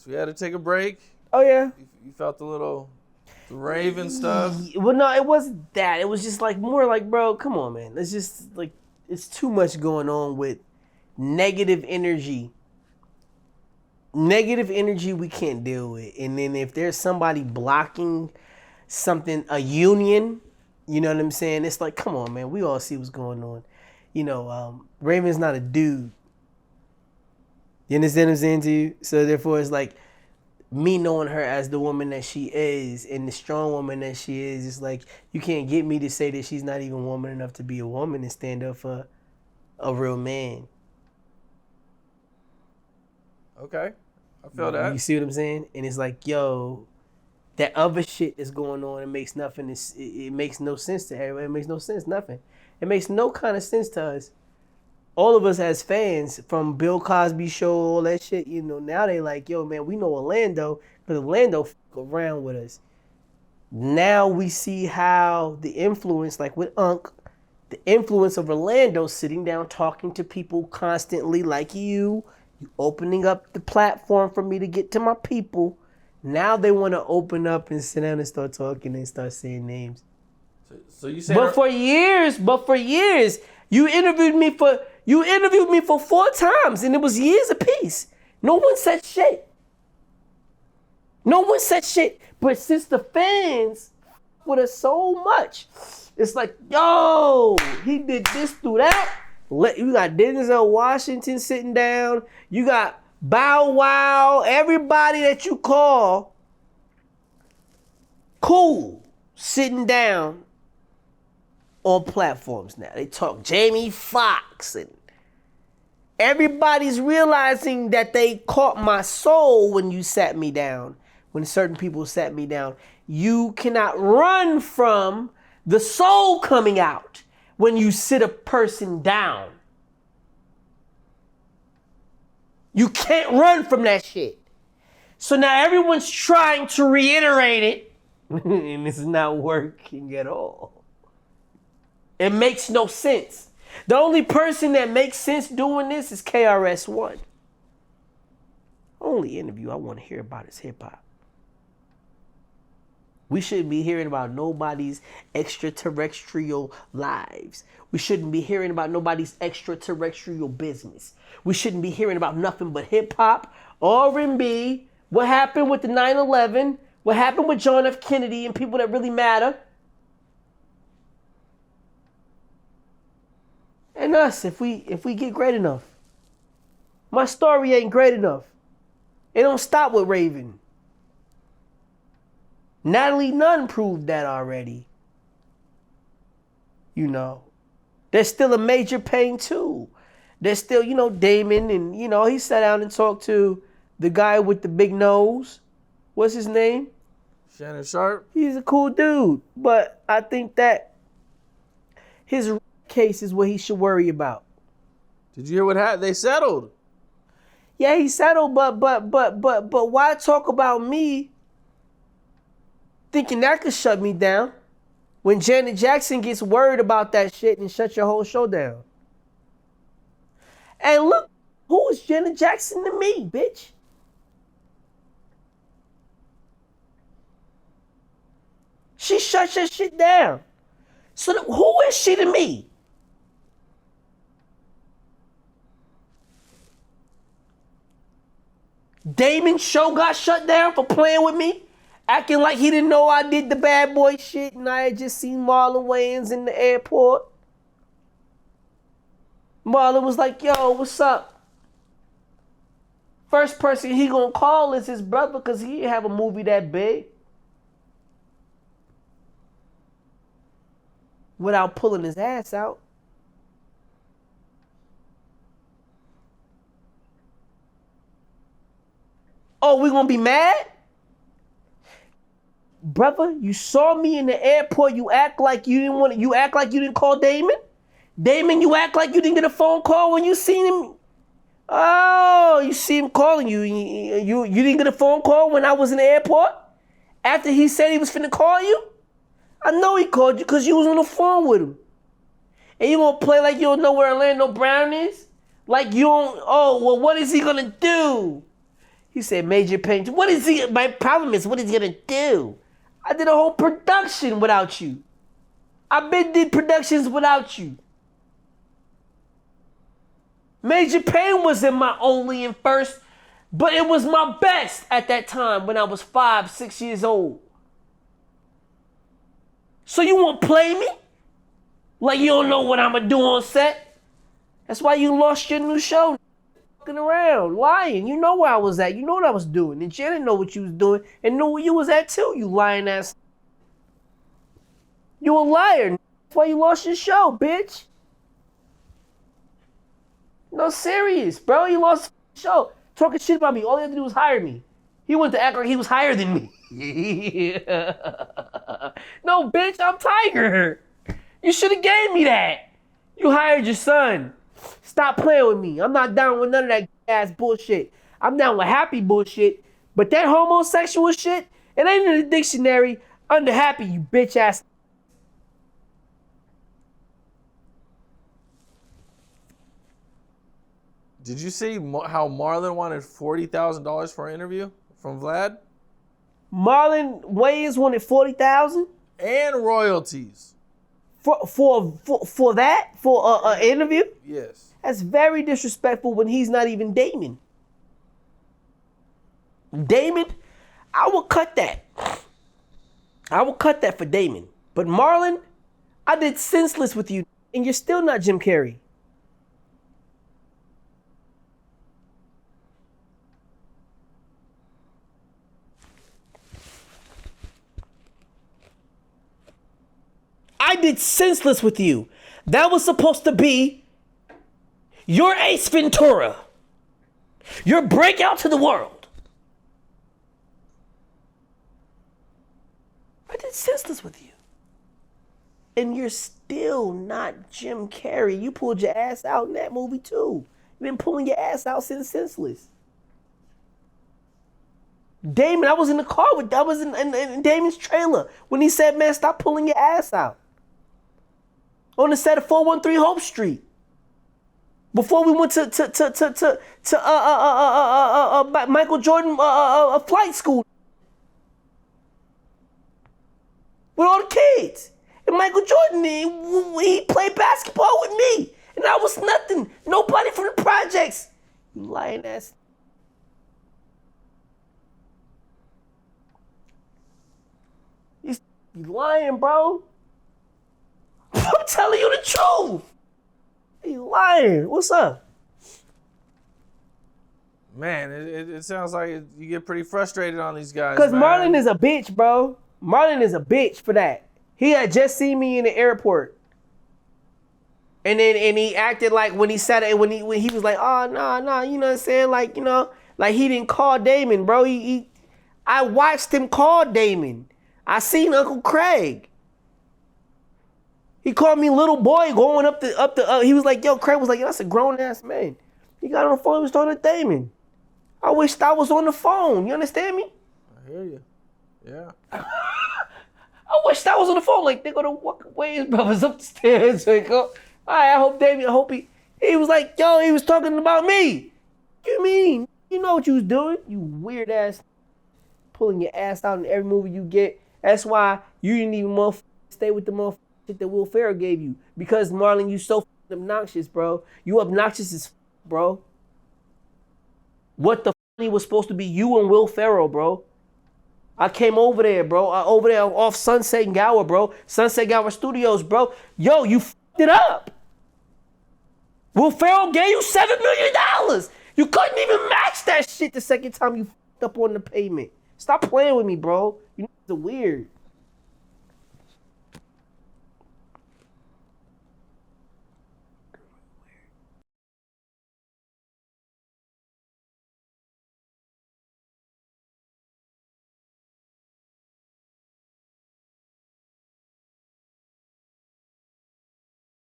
So we had to take a break. Oh yeah. You felt the rave and stuff. Well, no, it wasn't that. It was just like more like, bro, come on, man. It's just like it's too much going on with negative energy. Negative energy we can't deal with. And then if there's somebody blocking something, a union, you know what I'm saying? It's like, come on, man. We all see what's going on. You know, Raven's not a dude. You understand what I'm saying to you? So therefore, it's like me knowing her as the woman that she is and the strong woman that she is. It's like you can't get me to say that she's not even woman enough to be a woman and stand up for a real man. Okay, I feel that. You see what I'm saying? And it's like, yo, that other shit that's going on, it makes nothing. It makes no sense to everybody. It makes no sense, nothing. It makes no kind of sense to us. All of us as fans from Bill Cosby show, all that shit, you know, now they like, yo, man, we know Orlando, because Orlando f*** around with us. Now we see how the influence, like with Unc, the influence of Orlando sitting down talking to people constantly like you opening up the platform for me to get to my people. Now they want to open up and sit down and start talking and start saying names. So you say, but for years, you interviewed me for 4 times, and it was years apiece. No one said shit. But since the fans with us so much, it's like, yo, he did this through that. You got Denzel Washington sitting down. You got Bow Wow. Everybody that you call cool sitting down on platforms now. They talk Jamie Foxx and everybody's realizing that they caught my soul when you sat me down. When certain people sat me down. You cannot run from the soul coming out when you sit a person down. You can't run from that shit. So now everyone's trying to reiterate it, and it's not working at all. It makes no sense. The only person that makes sense doing this is KRS-One. Only interview I want to hear about is hip hop. We shouldn't be hearing about nobody's extraterrestrial lives. We shouldn't be hearing about nobody's extraterrestrial business. We shouldn't be hearing about nothing but hip hop, R&B, what happened with the 9/11, what happened with John F. Kennedy and people that really matter. And us, if we get great enough. My story ain't great enough. It don't stop with Raven. Natalie Nunn proved that already. You know. There's still a major pain too. There's still, you know, Damon and, you know, he sat down and talked to the guy with the big nose. What's his name? Shannon Sharp. He's a cool dude. But I think that his case is what he should worry about. Did you hear what happened? They settled. Yeah, he settled, but why talk about me thinking that could shut me down when Janet Jackson gets worried about that shit and shut your whole show down? And look, who is Janet Jackson to me, bitch? She shut your shit down. So who is she to me? Damon's show got shut down for playing with me, acting like he didn't know I did the bad boy shit and I had just seen Marlon Wayans in the airport. Marlon was like, yo, what's up? First person he gonna call is his brother because he didn't have a movie that big. Without pulling his ass out. Oh, we gonna be mad? Brother, you saw me in the airport. You act like you didn't call Damon? Damon, you act like you didn't get a phone call when you seen him? Oh, you see him calling you. You didn't get a phone call when I was in the airport? After he said he was finna call you? I know he called you because you was on the phone with him. And you gonna play like you don't know where Orlando Brown is? Like you don't, oh, well, what is he gonna do? He said Major Payne. What is he? My problem is what he's gonna do. I did a whole production without you. I've been did productions without you. Major Payne wasn't my only and first, but it was my best at that time when I was 5, 6 years old. So you won't play me? Like you don't know what I'ma do on set? That's why you lost your new show. Fucking around, lying. You know where I was at. You know what I was doing. And Janet know what you was doing and knew where you was at too, you lying ass. You a liar. That's why you lost your show, bitch. No, serious, bro. You lost the show. Talking shit about me. All he had to do was hire me. He wanted to act like he was higher than me. No, bitch, I'm Tiger. You should have gave me that. You hired your son. Stop playing with me. I'm not down with none of that ass bullshit. I'm down with happy bullshit. But that homosexual shit, it ain't in the dictionary under happy, you bitch ass. Did you see how Marlon wanted $40,000 for an interview from Vlad? Marlon Wayans wanted $40,000 And royalties. for that? For an interview? Yes. That's very disrespectful when he's not even Damon. Damon, I will cut that. I will cut that for Damon. But Marlon, I did Senseless with you, and you're still not Jim Carrey. I did Senseless with you. That was supposed to be your Ace Ventura. Your breakout to the world. I did Senseless with you. And you're still not Jim Carrey. You pulled your ass out in that movie too. You've been pulling your ass out since Senseless. Damon, I was in the car with, I was in Damon's trailer when he said, man, stop pulling your ass out. On the set of 413 Hope Street. Before we went to Michael Jordan flight school. With all the kids. And Michael Jordan, he played basketball with me. And I was nothing. Nobody from the projects. You lying ass. You lying, bro. I'm telling you the truth. You lying. What's up? Man, it sounds like you get pretty frustrated on these guys. Because man. Marlon is a bitch, bro. Marlon is a bitch for that. He had just seen me in the airport. And he acted like when he said it, when he was like, oh, no, you know what I'm saying? Like, you know, like he didn't call Damon, bro. I watched him call Damon. I seen Uncle Craig. He called me little boy going up the he was like, yo, Craig was like, yo, that's a grown ass man. He got on the phone, he was talking to Damon. I wished I was on the phone. You understand me? I hear you. Yeah. I wished I was on the phone. Like, they gonna walk away, his brothers up the stairs. Like, oh, all right, I hope he was like, yo, he was talking about me. What you mean? You know what you was doing? You weird ass, pulling your ass out in every movie you get. That's why you didn't even stay with the motherfucker that Will Ferrell gave you. Because, Marlon, you so obnoxious, bro. You obnoxious as bro. What the he was supposed to be you and Will Ferrell, bro. I came over there, bro. Over there off Sunset and Gower, bro. Sunset Gower Studios, bro. Yo, you fucked it up. Will Ferrell gave you $7 million. You couldn't even match that shit the second time you fucked up on the payment. Stop playing with me, bro. You are weird.